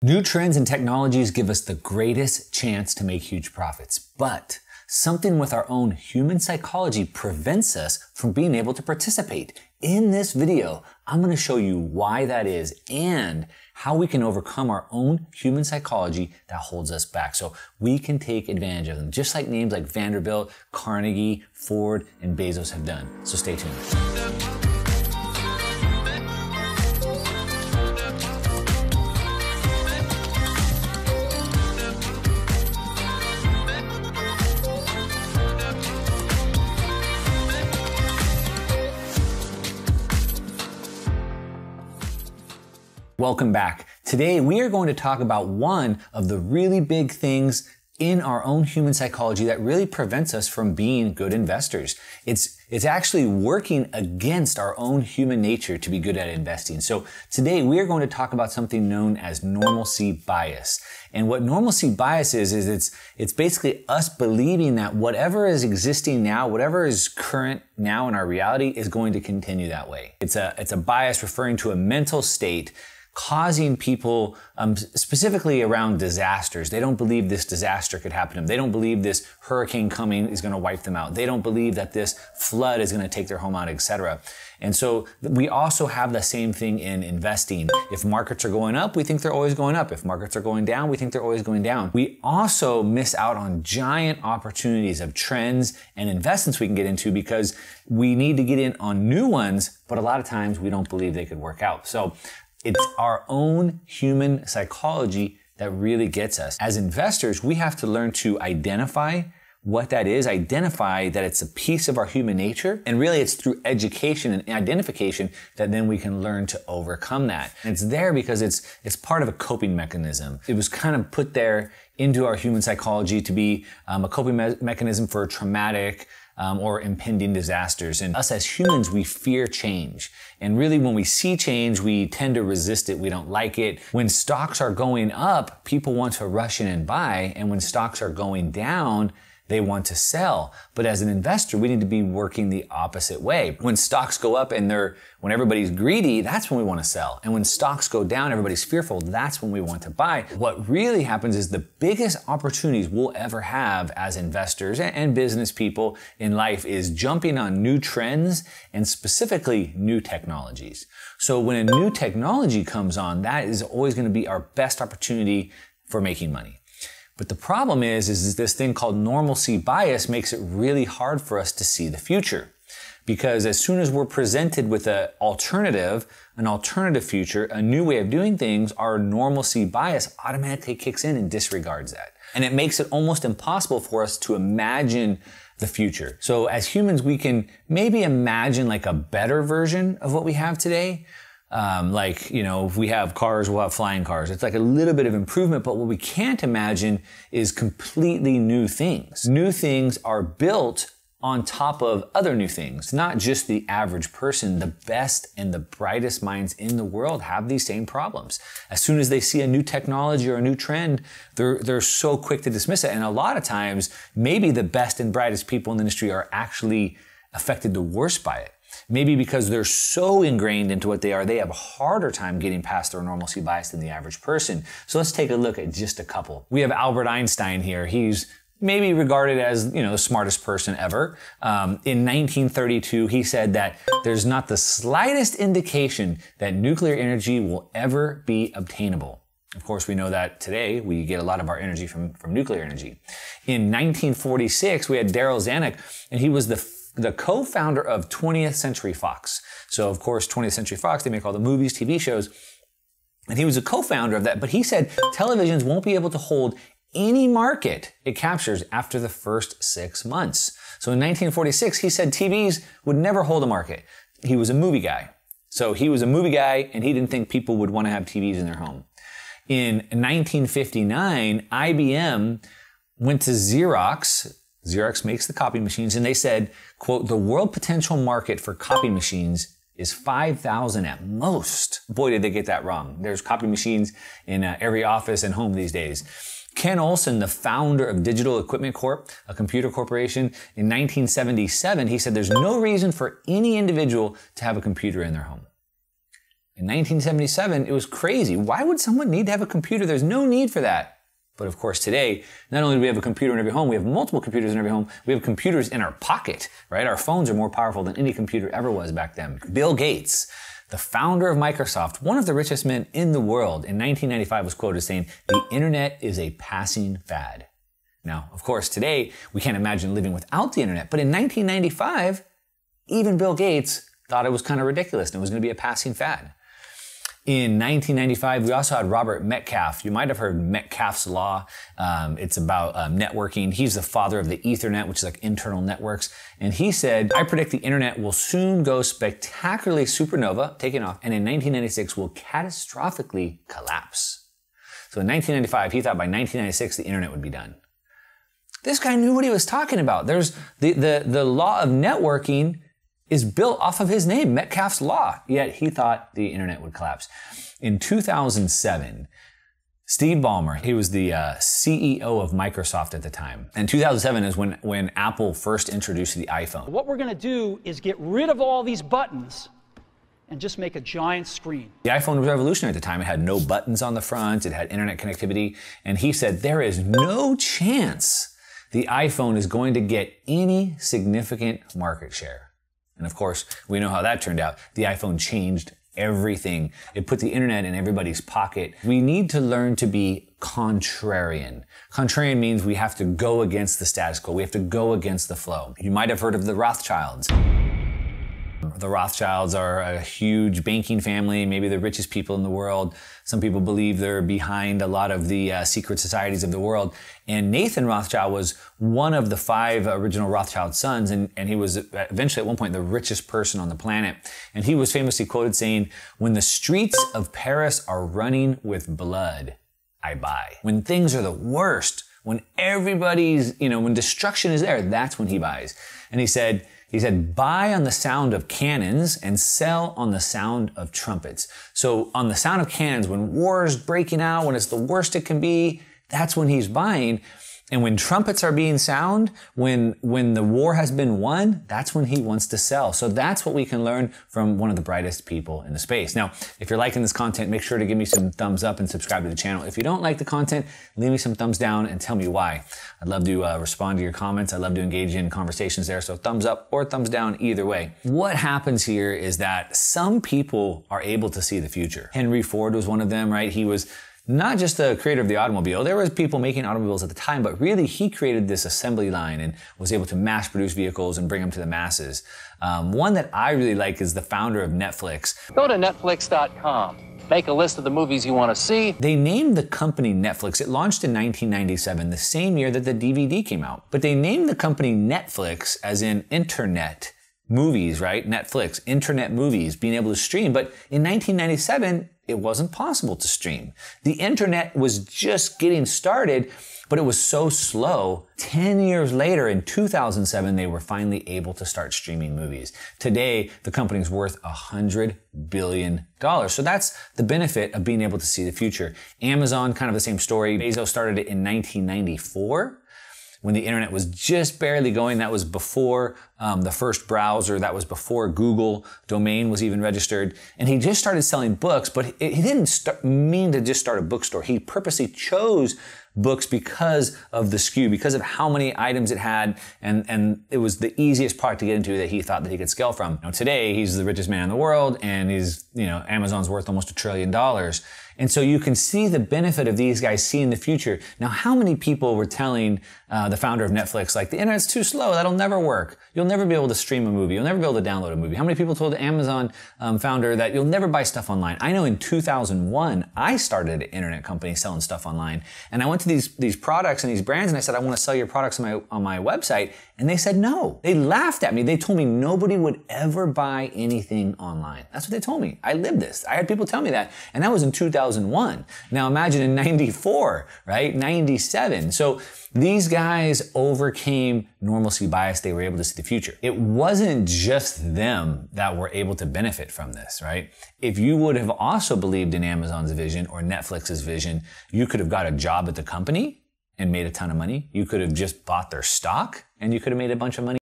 New trends and technologies give us the greatest chance to make huge profits, but something with our own human psychology prevents us from being able to participate. In this video, I'm going to show you why that is and how we can overcome our own human psychology that holds us back so we can take advantage of them, just like names like Vanderbilt, Carnegie, Ford, and Bezos have done. So stay tuned. Welcome back. Today we are going to talk about one of the really big things in our own human psychology that really prevents us from being good investors. It's actually working against our own human nature to be good at investing. So today we are going to talk about something known as normalcy bias. And what normalcy bias is it's basically us believing that whatever is existing now, whatever is current now in our reality is going to continue that way. It's a bias referring to a mental state causing people, specifically around disasters. They don't believe this disaster could happen to them. They don't believe this hurricane coming is going to wipe them out. They don't believe that this flood is going to take their home out, etc. And so we also have the same thing in investing. If markets are going up, we think they're always going up. If markets are going down, we think they're always going down. We also miss out on giant opportunities of trends and investments we can get into because we need to get in on new ones, but a lot of times we don't believe they could work out. So it's our own human psychology that really gets us. As investors, we have to learn to identify what that is, identify that it's a piece of our human nature, and really it's through education and identification that then we can learn to overcome that. And it's there because it's part of a coping mechanism. It was kind of put there into our human psychology to be a coping mechanism for traumatic or impending disasters. And us as humans, we fear change. And really when we see change, we tend to resist it. We don't like it. When stocks are going up, people want to rush in and buy. And when stocks are going down, they want to sell. But as an investor, we need to be working the opposite way. When stocks go up and when everybody's greedy, that's when we want to sell. And when stocks go down, everybody's fearful, that's when we want to buy. What really happens is the biggest opportunities we'll ever have as investors and business people in life is jumping on new trends and specifically new technologies. So when a new technology comes on, that is always going to be our best opportunity for making money. But the problem is this thing called normalcy bias makes it really hard for us to see the future. Because as soon as we're presented with an alternative future, a new way of doing things, our normalcy bias automatically kicks in and disregards that. And it makes it almost impossible for us to imagine the future. So as humans, we can maybe imagine like a better version of what we have today. If we have cars, we'll have flying cars. It's like a little bit of improvement, but what we can't imagine is completely new things. New things are built on top of other new things, not just the average person. The best and the brightest minds in the world have these same problems. As soon as they see a new technology or a new trend, they're so quick to dismiss it. And a lot of times, maybe the best and brightest people in the industry are actually affected the worst by it. Maybe because they're so ingrained into what they are, they have a harder time getting past their normalcy bias than the average person. So let's take a look at just a couple. We have Albert Einstein here. He's maybe regarded as, the smartest person ever. In 1932, he said that there's not the slightest indication that nuclear energy will ever be obtainable. Of course, we know that today we get a lot of our energy from nuclear energy. In 1946, we had Darryl Zanuck, and he was the co-founder of 20th Century Fox. So of course, 20th Century Fox, they make all the movies, TV shows, and he was a co-founder of that, but he said televisions won't be able to hold any market it captures after the first 6 months. So in 1946, he said TVs would never hold a market. He was a movie guy. So he was a movie guy and he didn't think people would want to have TVs in their home. In 1959, IBM went to Xerox. Xerox makes the copy machines, and they said, quote, the world potential market for copy machines is 5,000 at most. Boy, did they get that wrong. There's copy machines in every office and home these days. Ken Olsen, the founder of Digital Equipment Corp, a computer corporation, in 1977, he said there's no reason for any individual to have a computer in their home. In 1977, it was crazy. Why would someone need to have a computer? There's no need for that. But of course today, not only do we have a computer in every home, we have multiple computers in every home, we have computers in our pocket, right? Our phones are more powerful than any computer ever was back then. Bill Gates, the founder of Microsoft, one of the richest men in the world, in 1995 was quoted saying, "The internet is a passing fad." Now, of course, today, we can't imagine living without the internet, but in 1995, even Bill Gates thought it was kind of ridiculous and it was going to be a passing fad. In 1995, we also had Robert Metcalfe. You might have heard Metcalfe's Law. It's about networking. He's the father of the Ethernet, which is like internal networks. And he said, "I predict the internet will soon go spectacularly supernova, taking off, and in 1996 will catastrophically collapse." So in 1995, he thought by 1996, the internet would be done. This guy knew what he was talking about. There's the law of networking is built off of his name, Metcalfe's Law, yet he thought the internet would collapse. In 2007, Steve Ballmer, he was the CEO of Microsoft at the time. And 2007 is when Apple first introduced the iPhone. What we're going to do is get rid of all these buttons and just make a giant screen. The iPhone was revolutionary at the time. It had no buttons on the front, it had internet connectivity, and he said there is no chance the iPhone is going to get any significant market share. And of course, we know how that turned out. The iPhone changed everything. It put the internet in everybody's pocket. We need to learn to be contrarian. Contrarian means we have to go against the status quo. We have to go against the flow. You might have heard of the Rothschilds. The Rothschilds are a huge banking family, maybe the richest people in the world. Some people believe they're behind a lot of the secret societies of the world. And Nathan Rothschild was one of the 5 original Rothschild sons, and he was eventually at one point the richest person on the planet. And he was famously quoted saying, "When the streets of Paris are running with blood, I buy." When things are the worst, when everybody's, when destruction is there, that's when he buys. And he said, "Buy on the sound of cannons and sell on the sound of trumpets." So on the sound of cannons, when war is breaking out, when it's the worst it can be, that's when he's buying. And when trumpets are being sound, when the war has been won, that's when he wants to sell. So that's what we can learn from one of the brightest people in the space. Now, if you're liking this content, make sure to give me some thumbs up and subscribe to the channel. If you don't like the content, leave me some thumbs down and tell me why. I'd love to respond to your comments. I'd love to engage in conversations there. So thumbs up or thumbs down, either way. What happens here is that some people are able to see the future. Henry Ford was one of them, right? He was not just the creator of the automobile. There was people making automobiles at the time, but really he created this assembly line and was able to mass produce vehicles and bring them to the masses. One that I really like is the founder of Netflix. Go to Netflix.com. Make a list of the movies you want to see. They named the company Netflix. It launched in 1997, the same year that the DVD came out. But they named the company Netflix as in internet movies, right? Netflix, internet movies, being able to stream. But in 1997, it wasn't possible to stream. The internet was just getting started, but it was so slow. 10 years later, in 2007, they were finally able to start streaming movies. Today, the company's worth $100 billion. So that's the benefit of being able to see the future. Amazon, kind of the same story. Bezos started it in 1994. When the internet was just barely going. That was before the first browser. That was before Google domain was even registered. And he just started selling books, but he didn't mean to just start a bookstore. He purposely chose books because of the SKU, because of how many items it had, and it was the easiest product to get into that he thought that he could scale from. Now, today, he's the richest man in the world, and Amazon's worth almost $1 trillion. And so you can see the benefit of these guys seeing the future. Now, how many people were telling the founder of Netflix, like, the internet's too slow, that'll never work. You'll never be able to stream a movie. You'll never be able to download a movie. How many people told the Amazon founder that you'll never buy stuff online? I know in 2001, I started an internet company selling stuff online. And I went to these products and these brands and I said, I want to sell your products on my website. And they said no. They laughed at me. They told me nobody would ever buy anything online. That's what they told me. I lived this. I had people tell me that. And that was in 2001. Now imagine in 94, right? 97. So these guys overcame normalcy bias. They were able to see the future. It wasn't just them that were able to benefit from this, right? If you would have also believed in Amazon's vision or Netflix's vision, you could have got a job at the company and made a ton of money. You could have just bought their stock and you could have made a bunch of money.